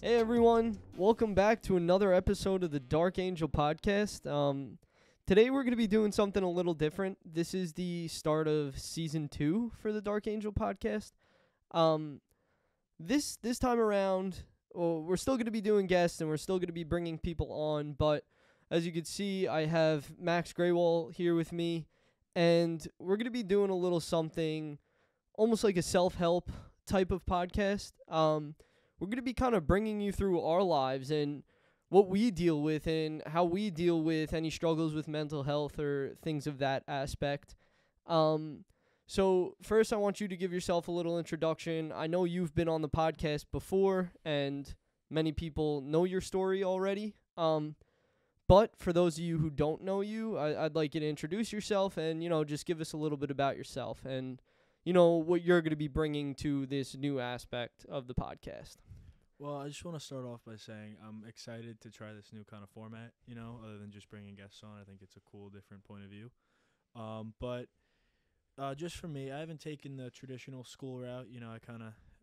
Hey everyone, welcome back to another episode of the Dark Angel podcast. Today we're going to be doing something a little different. This is the start of season 2 for the Dark Angel podcast. This time around, we're still going to be doing guests and we're still going to be bringing people on, but as you can see, I have Max Graywall here with me, and we're going to be doing a little something almost like a self-help type of podcast. We're going to be kind of bringing you through our lives and what we deal with and how we deal with any struggles with mental health or things of that aspect. So first I want you to give yourself a little introduction. I know you've been on the podcast before and many people know your story already. But for those of you who don't know you, I'd like you to introduce yourself and, just give us a little bit about yourself and, what you're going to be bringing to this new aspect of the podcast. Well, I just want to start off by saying I'm excited to try this new kind of format, other than just bringing guests on. I think it's a cool, different point of view. But just for me, I haven't taken the traditional school route.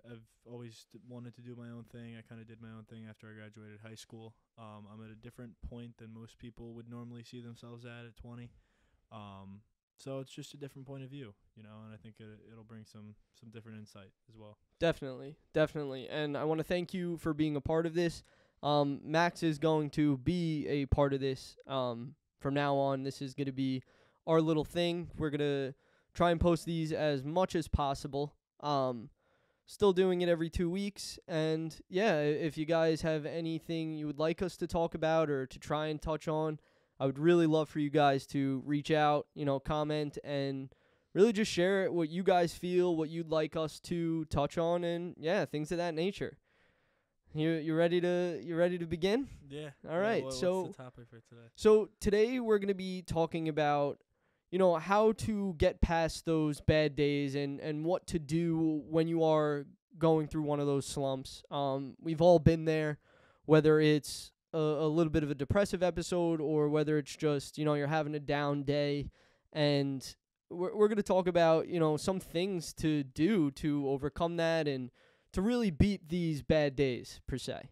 I've always wanted to do my own thing. I kind of did my own thing after I graduated high school. I'm at a different point than most people would normally see themselves at 20. So it's just a different point of view, and I think it'll bring some different insight as well. Definitely. And I want to thank you for being a part of this. Max is going to be a part of this from now on. This is going to be our little thing. We're going to try and post these as much as possible. Still doing it every 2 weeks. And, yeah, if you guys have anything you would like us to talk about or to try and touch on, I would really love for you guys to reach out, comment, and really just share what you guys feel, what you'd like us to touch on, and things of that nature. You ready to begin? Yeah. All right. What's the topic for today? So today we're going to be talking about, how to get past those bad days and what to do when you are going through one of those slumps. We've all been there, whether it's a little bit of a depressive episode or whether it's just, you're having a down day, and we're going to talk about, some things to do to overcome that and to really beat these bad days per se.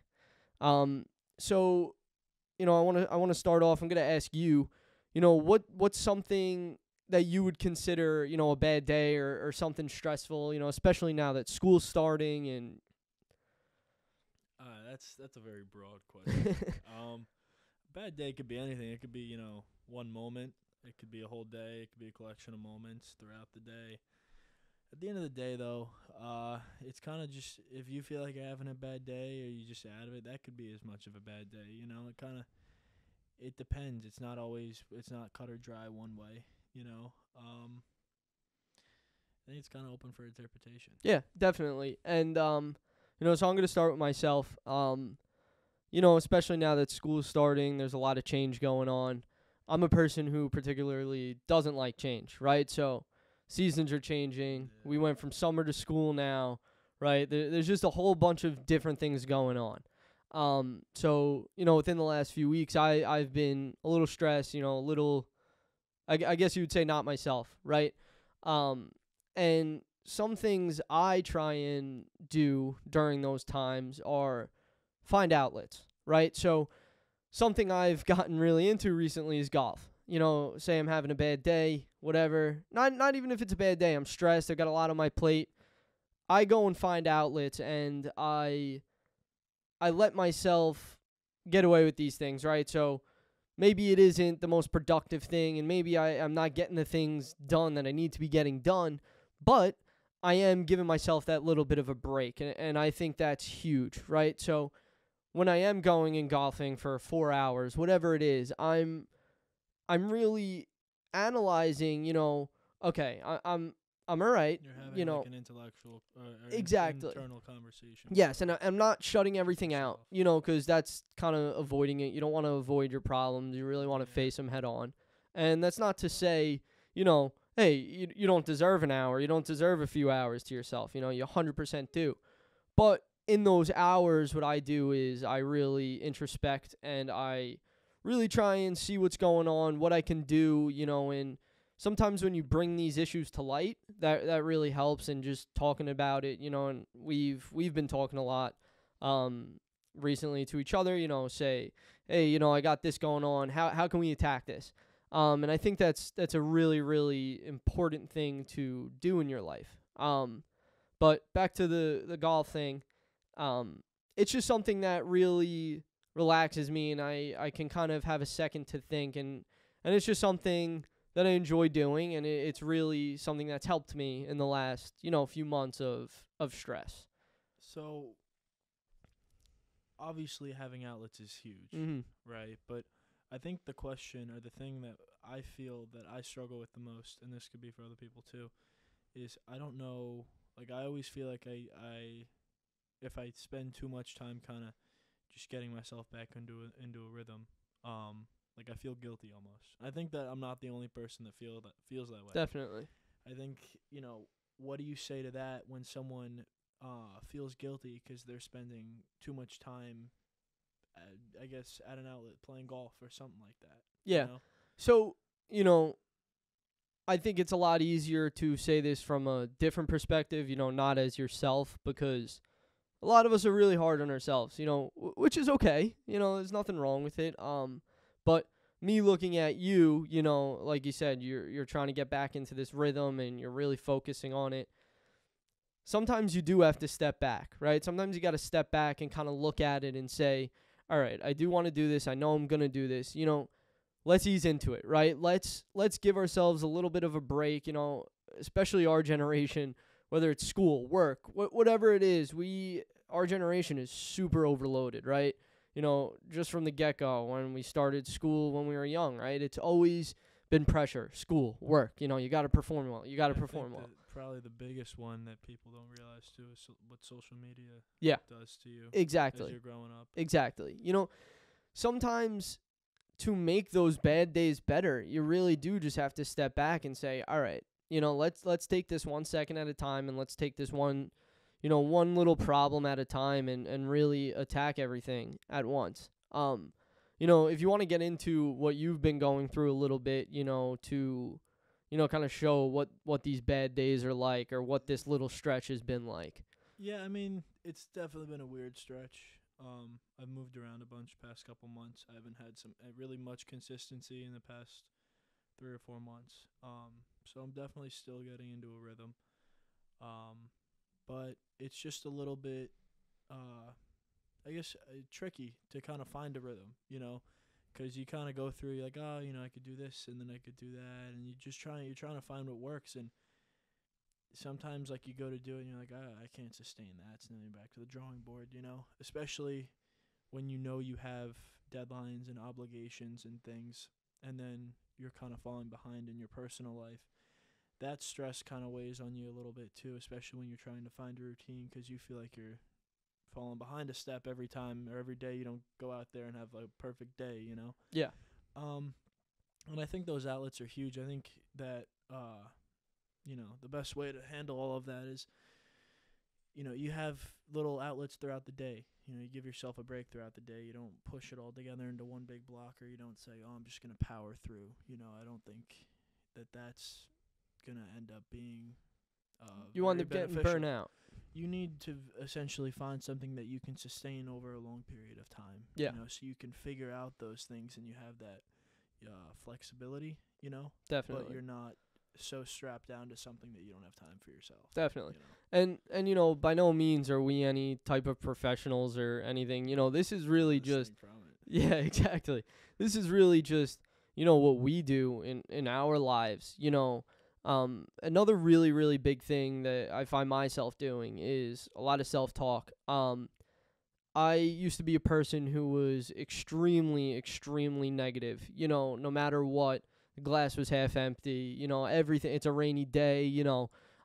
So, I want to start off. I'm going to ask you, what's something that you would consider, a bad day or something stressful, especially now that school's starting and that's a very broad question. Bad day could be anything. It could be, one moment. It could be a whole day. It could be a collection of moments throughout the day. At the end of the day, though, it's kind of just if you feel like you're having a bad day or you're just out of it, that could be as much of a bad day. It depends. It's not cut or dry one way, I think it's kind of open for interpretation. Yeah, definitely. And, so I'm going to start with myself. Especially now that school's starting, there's a lot of change going on. I'm a person who particularly doesn't like change, right? So seasons are changing. Yeah. We went from summer to school now, right? There's just a whole bunch of different things going on. So, within the last few weeks, I've been a little stressed, I guess you would say not myself, right? And some things I try and do during those times are find outlets, right? So something I've gotten really into recently is golf. Say I'm having a bad day, whatever. Not even if it's a bad day. I'm stressed. I've got a lot on my plate. I go and find outlets, and I let myself get away with these things, right? So maybe it isn't the most productive thing, and maybe I'm not getting the things done that I need to be getting done, but I am giving myself that little bit of a break, and I think that's huge, right? So when I am going and golfing for 4 hours, whatever it is, I'm really analyzing, okay, I'm all right. You're having like an intellectual exactly. internal conversation. Yes, and I'm not shutting everything out, because that's kind of avoiding it. You don't want to avoid your problems. You really want to face them head on. And that's not to say, hey, you don't deserve an hour. You don't deserve a few hours to yourself. You 100% do. But in those hours, what I do is I really introspect and I really try and see what's going on, what I can do, and sometimes when you bring these issues to light, that really helps, and just talking about it, and we've been talking a lot recently to each other, say, hey, I got this going on. How can we attack this? And I think that's a really, really important thing to do in your life. But back to the golf thing, it's just something that really relaxes me, and I can kind of have a second to think, and it's just something that I enjoy doing, and it's really something that's helped me in the last, few months of stress. So obviously having outlets is huge, Mm-hmm. right? But I think the question or the thing that I feel that I struggle with the most, and this could be for other people too, is I don't know. Like I always feel like I if I spend too much time kind of just getting myself back into a rhythm, like I feel guilty almost. I think that I'm not the only person that feels that way. Definitely. I think what do you say to that when someone feels guilty because they're spending too much time, I guess, at an outlet playing golf or something like that? Yeah. You know? So, I think it's a lot easier to say this from a different perspective, not as yourself, because a lot of us are really hard on ourselves, which is okay. There's nothing wrong with it. But me looking at you, like you said, you're trying to get back into this rhythm and you're really focusing on it. Sometimes you do have to step back, right? Sometimes you got to step back and kind of look at it and say, all right, I do want to do this. I know I'm going to do this. Let's ease into it, right? Let's give ourselves a little bit of a break, especially our generation, whether it's school, work, whatever it is. Our generation is super overloaded, right? Just from the get-go when we started school when we were young, right? It's always been pressure, school, work. You got to perform well. You got to perform well. Probably the biggest one that people don't realize too is what social media does to you. Exactly. As you're growing up. Exactly. Sometimes to make those bad days better, you really do just have to step back and say, all right, let's take this 1 second at a time, and let's take this one little problem at a time, and really attack everything at once. If you want to get into what you've been going through a little bit, to kind of show what these bad days are like, or what this little stretch has been like. Yeah, I mean, it's definitely been a weird stretch. I've moved around a bunch past couple months. I haven't had really much consistency in the past 3 or 4 months. So I'm definitely still getting into a rhythm. But it's just a little bit, I guess, tricky to kind of find a rhythm, because you kind of go through, you're like, oh, I could do this and then I could do that, and you're trying to find what works, and sometimes like you go to do it and you're like, I can't sustain that, so then you're back to the drawing board, especially when you have deadlines and obligations and things, and then you're kind of falling behind in your personal life. That stress kind of weighs on you a little bit too, especially when you're trying to find a routine, because you feel like you're falling behind a step every time or every day you don't go out there and have a perfect day, Yeah. And I think those outlets are huge. I think that the best way to handle all of that is, you have little outlets throughout the day. You give yourself a break throughout the day. You don't push it all together into one big block, or you don't say, oh, I'm just going to power through. I don't think that that's going to end up being you end up getting burnt out. You need to essentially find something that you can sustain over a long period of time. Yeah. So you can figure out those things and you have that flexibility, Definitely. But you're not so strapped down to something that you don't have time for yourself. Definitely. And by no means are we any type of professionals or anything. This is really just yeah, exactly. This is really just what we do in our lives. Another really, really big thing that I find myself doing is a lot of self-talk. I used to be a person who was extremely, extremely negative. No matter what, the glass was half empty. Everything. It's a rainy day.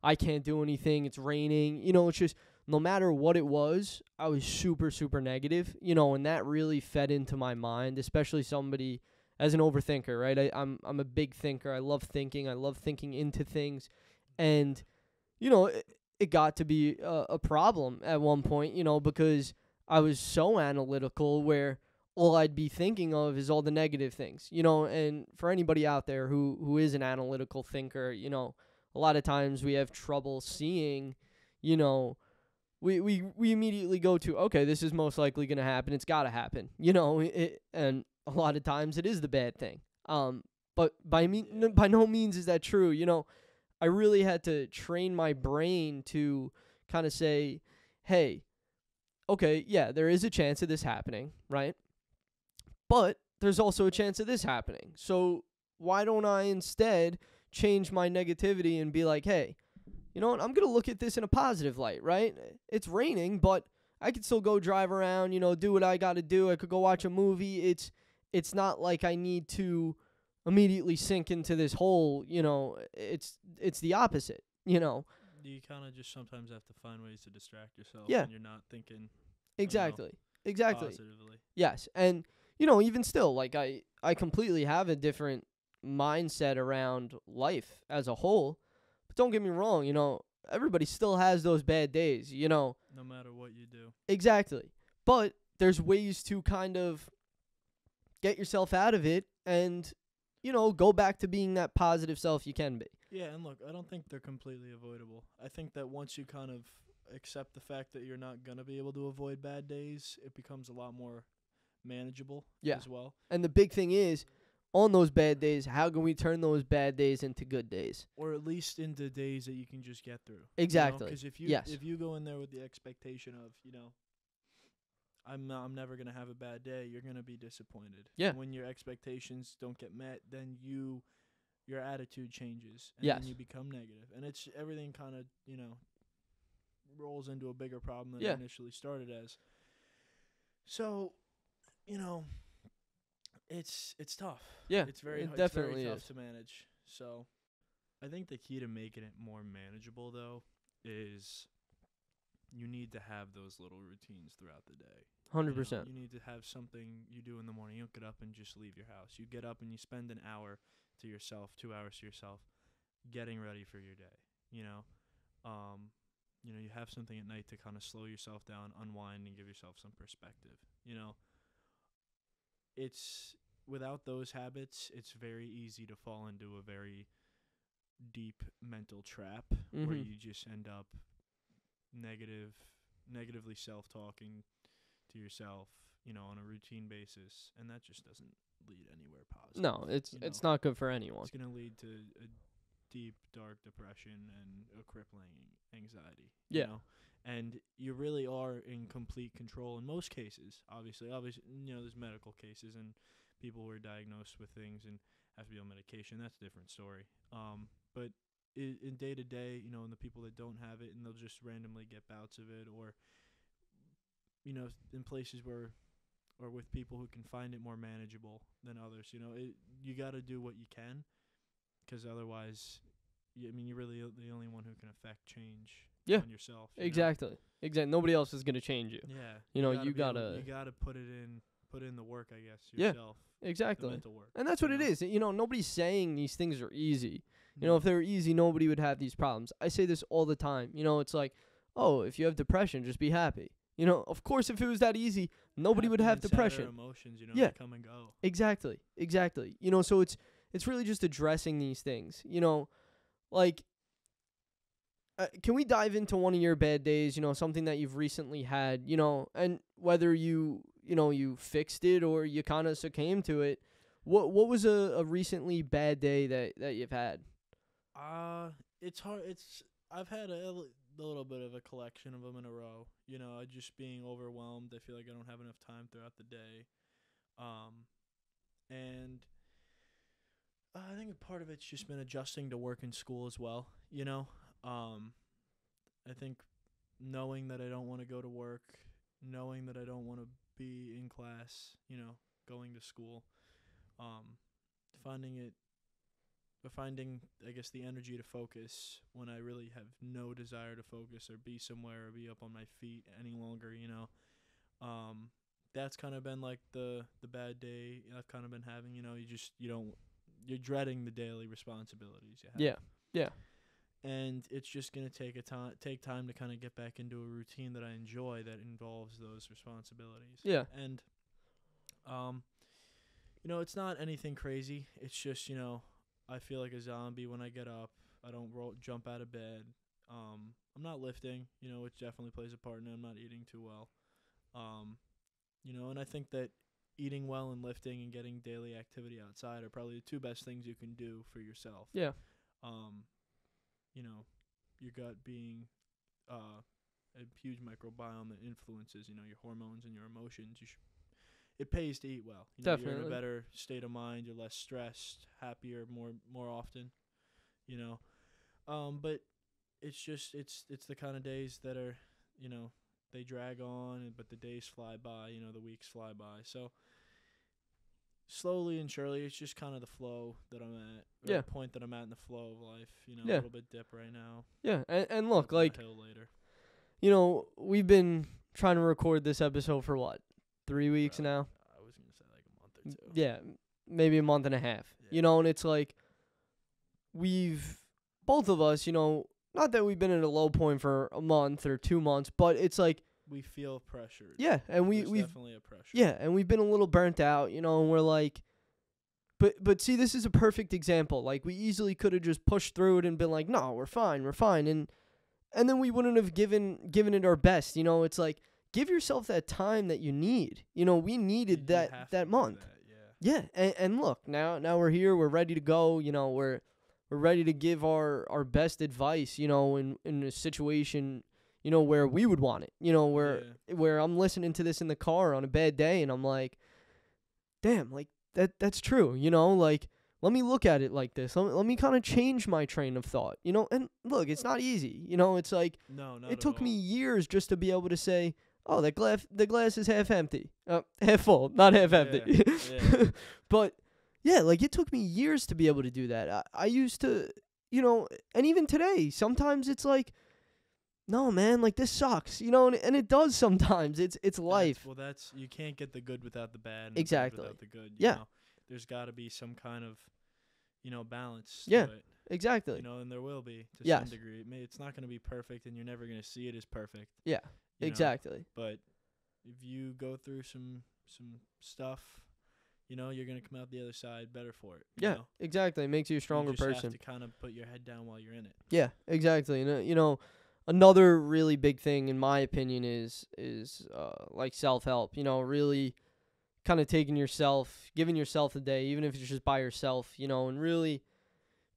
I can't do anything. It's raining. It's just no matter what it was, I was super, super negative. And that really fed into my mind, especially somebody as an overthinker, right? I'm a big thinker. I love thinking. I love thinking into things. And, it got to be a problem at one point, because I was so analytical where all I'd be thinking of is all the negative things, and for anybody out there who is an analytical thinker, a lot of times we have trouble seeing, we immediately go to, okay, this is most likely going to happen. It's got to happen, and a lot of times it is the bad thing. But by no means is that true. I really had to train my brain to kind of say, hey, okay, yeah, there is a chance of this happening, right? But there's also a chance of this happening. So why don't I instead change my negativity and be like, hey, you know what? I'm going to look at this in a positive light, right? It's raining, but I could still go drive around, do what I got to do. I could go watch a movie. It's not like I need to immediately sink into this hole, it's the opposite, You kind of just sometimes have to find ways to distract yourself Yeah. when you're not thinking Exactly. positively. Yes. And, even still, like I completely have a different mindset around life as a whole. But don't get me wrong, everybody still has those bad days, No matter what you do. Exactly. But there's ways to kind of get yourself out of it and, go back to being that positive self you can be. Yeah, and look, I don't think they're completely avoidable. I think that once you kind of accept the fact that you're not going to be able to avoid bad days, it becomes a lot more manageable as well. And the big thing is, on those bad days, how can we turn those bad days into good days? Or at least into days that you can just get through. Exactly. Because if you go in there with the expectation of, I'm never going to have a bad day, you're going to be disappointed. Yeah. And when your expectations don't get met, then your attitude changes. And then you become negative. And it's everything kind of, rolls into a bigger problem than it initially started as. So, it's tough. Yeah. It's very definitely tough to manage. So I think the key to making it more manageable, though, is you need to have those little routines throughout the day. 100%. You need to have something you do in the morning. You don't get up and just leave your house. You get up and you spend an hour to yourself, 2 hours to yourself, getting ready for your day. You have something at night to kind of slow yourself down, unwind, and give yourself some perspective. It's without those habits, it's very easy to fall into a very deep mental trap where you just end up negatively self-talking to yourself, on a routine basis, and that just doesn't lead anywhere positive. No, it's not good for anyone. It's going to lead to a deep, dark depression and a crippling anxiety. And you really are in complete control in most cases. Obviously, there's medical cases and people who are diagnosed with things and have to be on medication. That's a different story. But in day to day, and the people that don't have it and they'll just randomly get bouts of it, or in places where, or with people who can find it more manageable than others, you got to do what you can, because otherwise, you're really the only one who can affect change on yourself. Exactly. Nobody else is going to change you. Yeah. You gotta put in the work, I guess, yourself. Yeah, exactly. The mental work. And that's what it is. Nobody's saying these things are easy. If they were easy, nobody would have these problems. I say this all the time. It's like, oh, if you have depression, just be happy. Of course, if it was that easy, nobody would have depression. Emotions, they come and go. Exactly. So it's really just addressing these things. Like, can we dive into one of your bad days? Something that you've recently had. And whether you fixed it or you kind of succumbed to it. What was a recently bad day that you've had? It's hard. I've had a little bit of a collection of them in a row. Just being overwhelmed. I feel like I don't have enough time throughout the day. And I think a part of it's just been adjusting to work and school as well. I think knowing that I don't want to go to work, knowing that I don't want to be in class, going to school, finding, I guess, the energy to focus when I really have no desire to focus or be somewhere or be up on my feet any longer, that's kind of been like the bad day I've kind of been having. You're dreading the daily responsibilities you have. Yeah. And it's just going to take time to kind of get back into a routine that I enjoy that involves those responsibilities. Yeah. And it's not anything crazy. It's just, I feel like a zombie when I get up. I don't jump out of bed. I'm not lifting, which definitely plays a part in it. I'm not eating too well. And I think that eating well and lifting and getting daily activity outside are probably the two best things you can do for yourself. Yeah. Your gut being a huge microbiome that influences, your hormones and your emotions. It pays to eat well. Definitely. You're in a better state of mind. You're less stressed, happier more often. But it's the kind of days that are, they drag on, but the days fly by. The weeks fly by. So slowly and surely, it's just kind of the flow that I'm at. Yeah. The point that I'm at in the flow of life. Yeah. A little bit dip right now. Yeah, and look, Up like, the hill later. We've been trying to record this episode for what, 3 weeks now? I was gonna say like a month or two. Yeah, maybe a month and a half. Yeah. And it's like both of us, not that we've been at a low point for a month or 2 months, but it's like we feel pressured. Yeah, and we've definitely a pressure. Yeah, and we've been a little burnt out, and we're like, but see, this is a perfect example. Like, we easily could have just pushed through it and been like, no, we're fine, and then we wouldn't have given it our best. It's like, give yourself that time that you need. We needed that month. Yeah. Yeah, and look, now we're here, we're ready to go. We're ready to give our best advice. In a situation, where we would want it. Where I'm listening to this in the car on a bad day, and I'm like, damn, like that's true. Like, let me look at it like this. Let me kind of change my train of thought. And look, it's not easy. It's like, no, it took me years just to be able to say, oh, the glass is half empty, half full, not half empty. Yeah. But yeah, like, it took me years to be able to do that. I used to, and even today, sometimes it's like, no, man, like, this sucks, and it does sometimes. It's life. That's you can't get the good without the bad. And Exactly. The bad without the good. Yeah. There's got to be some kind of, balance. Yeah. To it, Exactly. and there will be to Yes. some degree. It's not going to be perfect, and you're never going to see it as perfect. Yeah. Exactly. But if you go through some stuff, you're going to come out the other side better for it. Yeah. Exactly. It makes you a stronger you just person. have to kind of put your head down while you're in it. Yeah. Exactly. And another really big thing, in my opinion, is like self-help. Really kind of giving yourself a day, even if it's just by yourself. And really,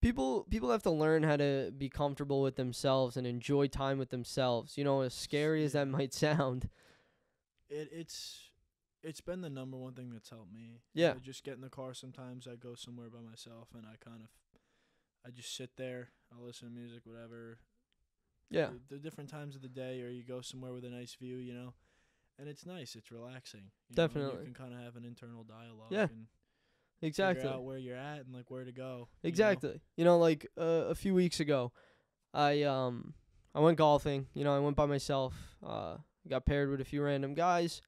people have to learn how to be comfortable with themselves and enjoy time with themselves. As scary as that might sound. It's been the number one thing that's helped me. Yeah. Just get in the car. Sometimes I go somewhere by myself, and I just sit there. I'll listen to music, whatever. Yeah. The different times of the day, or you go somewhere with a nice view, and it's nice. It's relaxing. Definitely. You can kind of have an internal dialogue. Yeah. And Exactly. figure out where you're at and like where to go. Exactly. Like a few weeks ago, I went golfing. I went by myself. Got paired with a few random guys.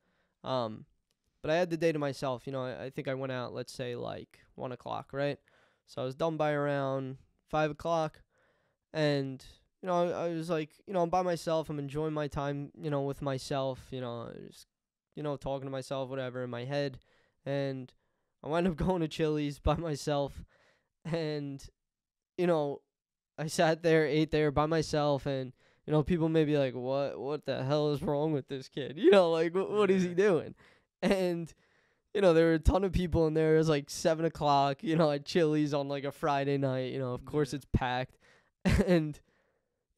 But I had the day to myself. I think I went out, let's say, like 1 o'clock, right? So I was done by around 5 o'clock, and I was like, I'm by myself. I'm enjoying my time, with myself. Just talking to myself, whatever, in my head, and I wound up going to Chili's by myself, and I sat there, ate there by myself, and people may be like, what the hell is wrong with this kid? Like, what is he doing? And there were a ton of people in there. It was like 7 o'clock, at Chili's on like a Friday night. Of course it's packed, and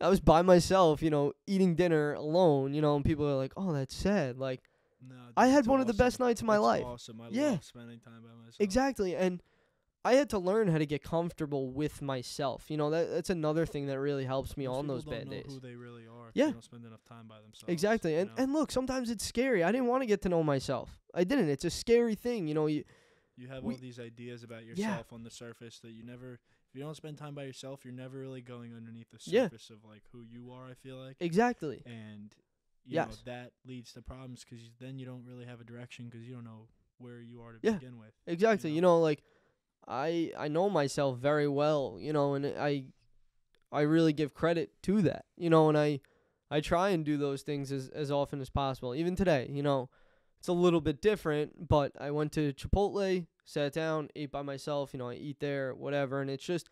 I was by myself, eating dinner alone. And people are like, oh, that's sad. Like, No, I had that's one of the awesome. best nights of my That's life. Awesome. I Yeah. love spending time by myself. Exactly. And I had to learn how to get comfortable with myself. That's another thing that really helps me Most on those people bad don't know days. who they really are. 'Cause Yeah. They don't spend enough time by themselves. Exactly. you And know? and look, sometimes it's scary. I didn't want to get to know myself. I didn't. It's a scary thing. You have we- all these ideas about Yeah. yourself on the surface that you never. If you don't spend time by yourself, you're never really going underneath the Yeah. surface of like who you are. I feel like. Exactly. And Yes. that leads to problems because then you don't really have a direction because you don't know where you are to Yeah. begin with. Exactly. you know? Like, I know myself very well, and I really give credit to that, and I try and do those things as often as possible. Even today, it's a little bit different, but I went to Chipotle, sat down, ate by myself, I eat there, whatever, and it's just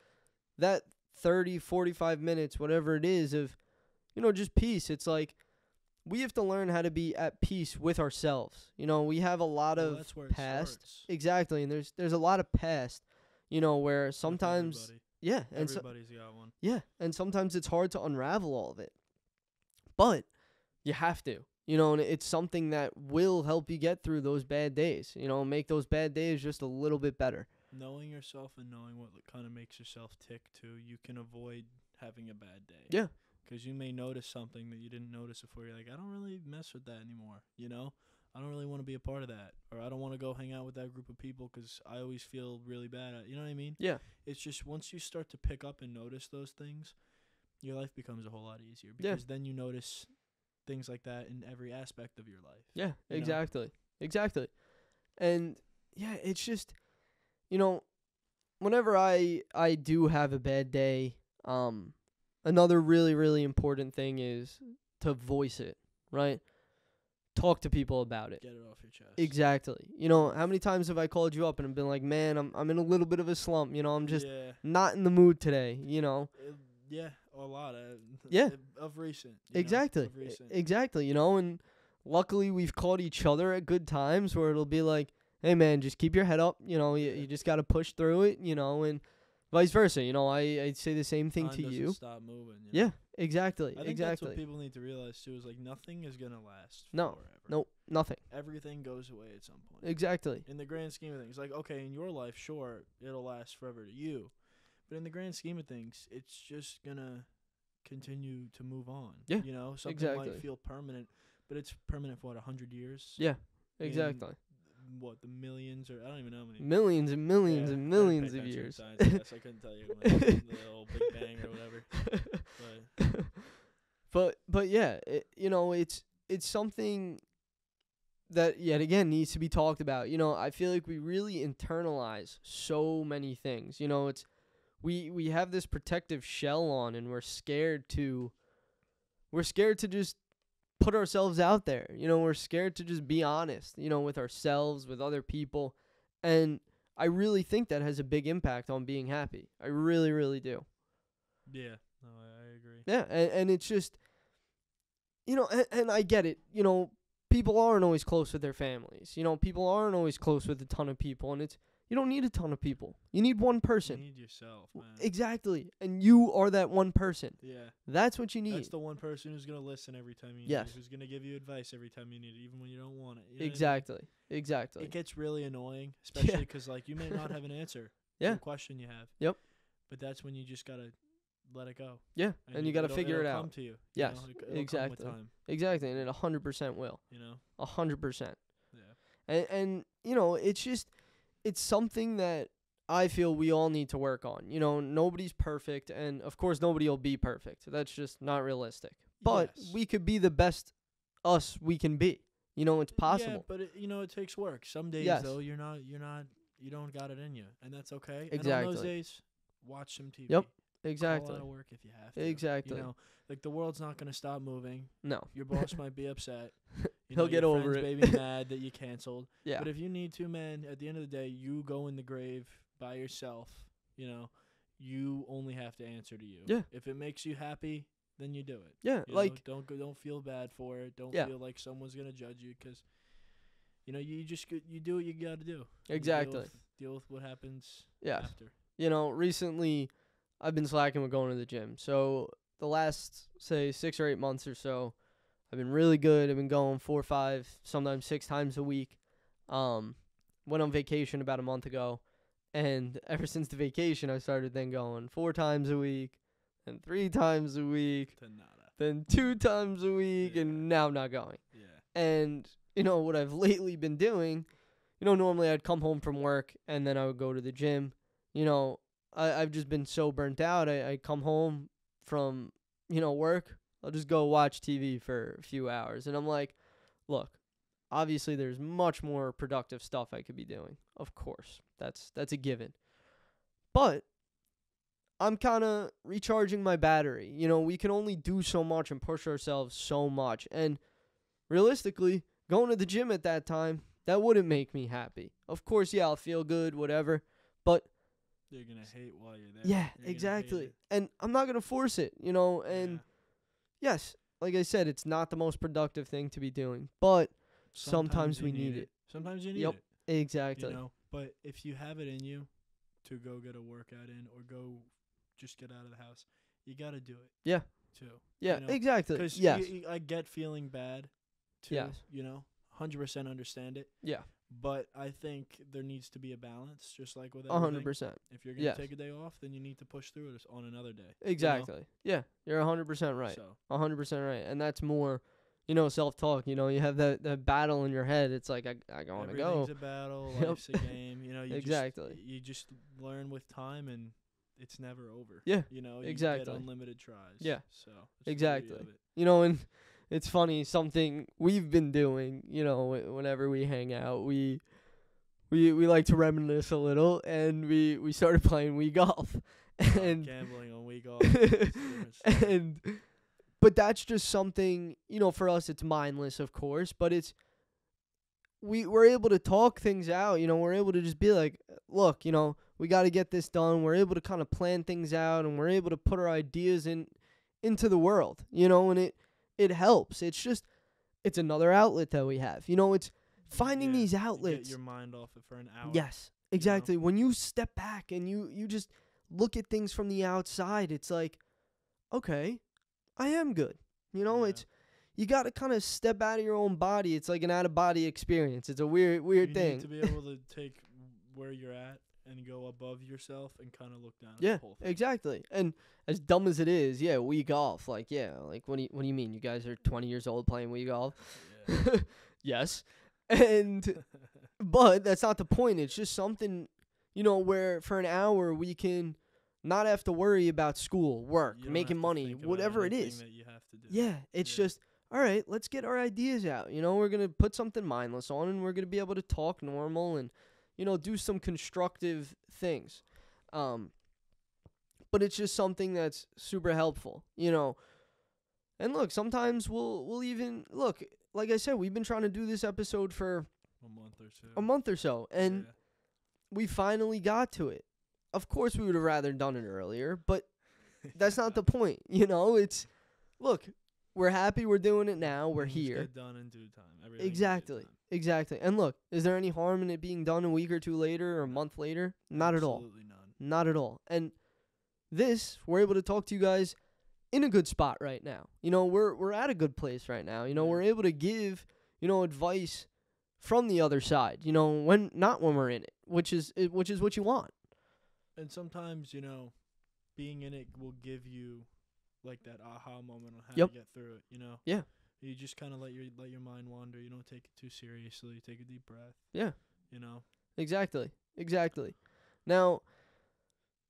that 30, 45 minutes, whatever it is, of just peace. It's like we have to learn how to be at peace with ourselves. We have a lot Well, of that's where it past. starts. Exactly. And there's a lot of past, where With sometimes everybody. yeah, and so, Everybody's got one. yeah, and sometimes it's hard to unravel all of it. But you have to. And it's something that will help you get through those bad days. Make those bad days just a little bit better. Knowing yourself and knowing what kind of makes yourself tick too, you can avoid having a bad day. Yeah. Because you may notice something that you didn't notice before. You're like, I don't really mess with that anymore. I don't really want to be a part of that, or I don't want to go hang out with that group of people because I always feel really bad. You know what I mean? Yeah. It's just once you start to pick up and notice those things, your life becomes a whole lot easier because then you notice things like that in every aspect of your life. Yeah, you know? exactly. And yeah, it's just, whenever I do have a bad day, another really, really important thing is to voice it, right? Talk to people about it. Get it off your chest. Exactly. How many times have I called you up and been like, man, I'm in a little bit of a slump. I'm just not in the mood today. Yeah, a lot of of recent. Exactly. Exactly. And luckily we've called each other at good times where it'll be like, hey man, just keep your head up. You just got to push through it. And vice versa. I say the same thing to you. Stop moving. Yeah. Exactly. I think that's what people need to realize too. Is like nothing is gonna last. No. Forever. Nope. Nothing. Everything goes away at some point. Exactly. In the grand scheme of things, like okay, in your life, sure, it'll last forever to you, but in the grand scheme of things, it's just gonna continue to move on. Yeah. Something might feel permanent, but it's permanent for 100 years. Yeah. Exactly. What the millions, or I don't even know how many. Millions and millions and millions of years. Science, I guess I couldn't tell you the old Big Bang or whatever. But yeah, it's something that yet again needs to be talked about. I feel like we really internalize so many things. It's we have this protective shell on, and we're scared to just put ourselves out there. We're scared to just be honest, with ourselves, with other people. And I really think that has a big impact on being happy. I really, really do. Yeah, no, I agree. Yeah, and it's just, and I get it. People aren't always close with their families. People aren't always close with a ton of people. And you don't need a ton of people. You need one person. You need yourself, man. Exactly. And you are that one person. Yeah. That's what you need. That's the one person who's going to listen every time you need it. Who's going to give you advice every time you need it, even when you don't want it. Exactly. Exactly. It gets really annoying, especially because you may not have an answer to the question you have. Yep. But that's when you just got to let it go. Yeah. And you got to figure it out. It'll come to you. Yes. It'll exactly. come with time. Exactly. And it 100% will. 100%. Yeah. And it's just, it's something that I feel we all need to work on. Nobody's perfect, and of course nobody will be perfect. That's just not realistic. But we could be the best us we can be. It's possible. Yeah, but it takes work. Some days though, you don't got it in you, and that's okay. Exactly. And on those days, watch some TV. Yep. Exactly. Call out of work if you have to. Exactly. The world's not gonna stop moving. No. Your boss might be upset. He'll get over it. Your friends may be mad that you canceled. Yeah. But if you need to, man, at the end of the day, you go in the grave by yourself. You only have to answer to you. Yeah. If it makes you happy, then you do it. Yeah. Don't feel bad for it. Don't feel like someone's gonna judge you because, you do what you gotta do. Exactly. Deal with what happens. Yes. After. Recently, I've been slacking with going to the gym. So the last, say, 6 or 8 months or so, I've been really good. I've been going 4 or 5, sometimes 6 times a week. Went on vacation about a month ago, and ever since the vacation, I started then going 4 times a week, then 3 times a week, then 2 times a week, and now I'm not going. Yeah. And what I've lately been doing, normally I'd come home from work and then I would go to the gym. I've just been so burnt out. I come home from work. I'll just go watch TV for a few hours. And I'm like, look, obviously there's much more productive stuff I could be doing. Of course. That's a given. But I'm kind of recharging my battery. We can only do so much and push ourselves so much. And realistically, going to the gym at that time, that wouldn't make me happy. Of course, yeah, I'll feel good, whatever. But you're going to hate while you're there. Yeah, exactly. And I'm not going to force it, and yes, like I said, it's not the most productive thing to be doing, but sometimes we need it. Sometimes you need Yep, it. exactly. You know, but if you have it in you to go get a workout in or go just get out of the house, you got to do it. Yeah. Too. Yeah, You know? exactly. Because Yes. I get feeling bad too. Yes. You know, 100% understand it. Yeah. But I think there needs to be a balance, just like with 100%. If you're gonna Yes. take a day off, then you need to push through it on another day. Exactly. Yeah, you're 100% right. So 100% right. And that's more, self-talk. You have that battle in your head. It's like, I want to go. everything's a battle, Yep. life's a game. You know, Exactly. You just learn with time, and it's never over. Yeah, You know, you exactly. get unlimited tries. Yeah. So it's the beauty Exactly. of it. And it's funny, something we've been doing, whenever we hang out, we like to reminisce a little, and we started playing Wii golf. And Gambling on week off. It's a different story. and but that's just something, for us it's mindless, of course, but we're able to talk things out, we're able to just be like, look, we got to get this done. We're able to kind of plan things out, and we're able to put our ideas into the world, and it helps. It's another outlet that we have. It's finding these outlets. Get your mind off it for an hour. Yes, exactly. When you step back and you just look at things from the outside, it's like, okay, I am good. It's, you got to kind of step out of your own body. It's like an out-of-body experience. It's a weird thing. You need to be able to take where you're at and go above yourself and kind of look down at the whole thing. Exactly. And as dumb as it is, Wii golf. Like, what do you mean? You guys are 20 years old playing Wii golf? Yeah. Yes. And but that's not the point. It's just something, where for an hour we can not have to worry about school, work, making money, whatever it is. That you have to do. Yeah, it's just, all right, let's get our ideas out. We're going to put something mindless on, and we're going to be able to talk normal and, do some constructive things. But it's just something that's super helpful, And look, sometimes we'll even, look, like I said, we've been trying to do this episode for a month or so, and we finally got to it. Of course, we would have rather done it earlier, but that's not the point. It's, look, we're happy we're doing it now. We're here. Get done in due time. Everything Exactly. Exactly. And look, is there any harm in it being done a week or two later or a month later? Not at all. Absolutely none. Not at all. And we're able to talk to you guys in a good spot right now. We're at a good place right now. We're able to give, advice from the other side, when we're in it, which is what you want. And sometimes, being in it will give you like that aha moment on how to get through it, Yeah. You just kind of let your mind wander. You don't take it too seriously. Take a deep breath. Yeah. Exactly. Now,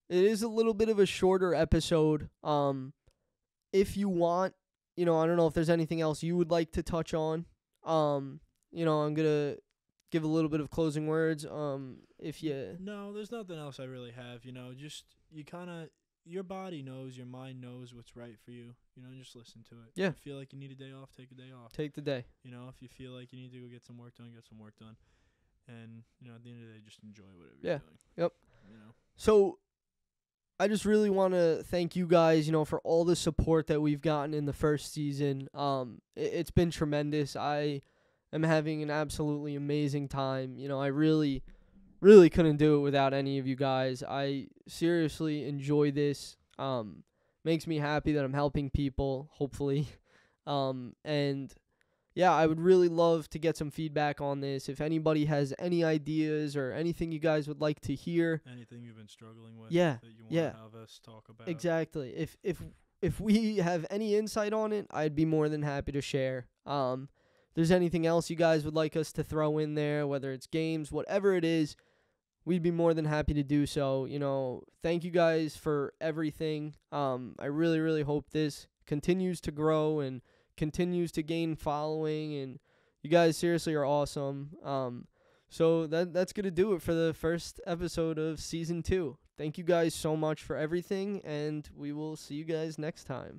it is a little bit of a shorter episode. If you want, I don't know if there's anything else you would like to touch on. I'm going to give a little bit of closing words. No, there's nothing else I really have. Just you kind of, your body knows, your mind knows what's right for you. Just listen to it. Yeah. If you feel like you need a day off, take a day off. Take the day. If you feel like you need to go get some work done, get some work done. And, at the end of the day, just enjoy whatever you're doing. Yep. So, I just really want to thank you guys, for all the support that we've gotten in the first season. It's been tremendous. I am having an absolutely amazing time. I really, really couldn't do it without any of you guys. I seriously enjoy this. Makes me happy that I'm helping people, hopefully. And yeah, I would really love to get some feedback on this. If anybody has any ideas or anything you guys would like to heir. Anything you've been struggling with that you want to have us talk about. Exactly. If we have any insight on it, I'd be more than happy to share. If there's anything else you guys would like us to throw in there, whether it's games, whatever it is, we'd be more than happy to do so. Thank you guys for everything. I really, really hope this continues to grow and continues to gain following, and you guys seriously are awesome. So that's going to do it for the first episode of Season 2. Thank you guys so much for everything, and we will see you guys next time.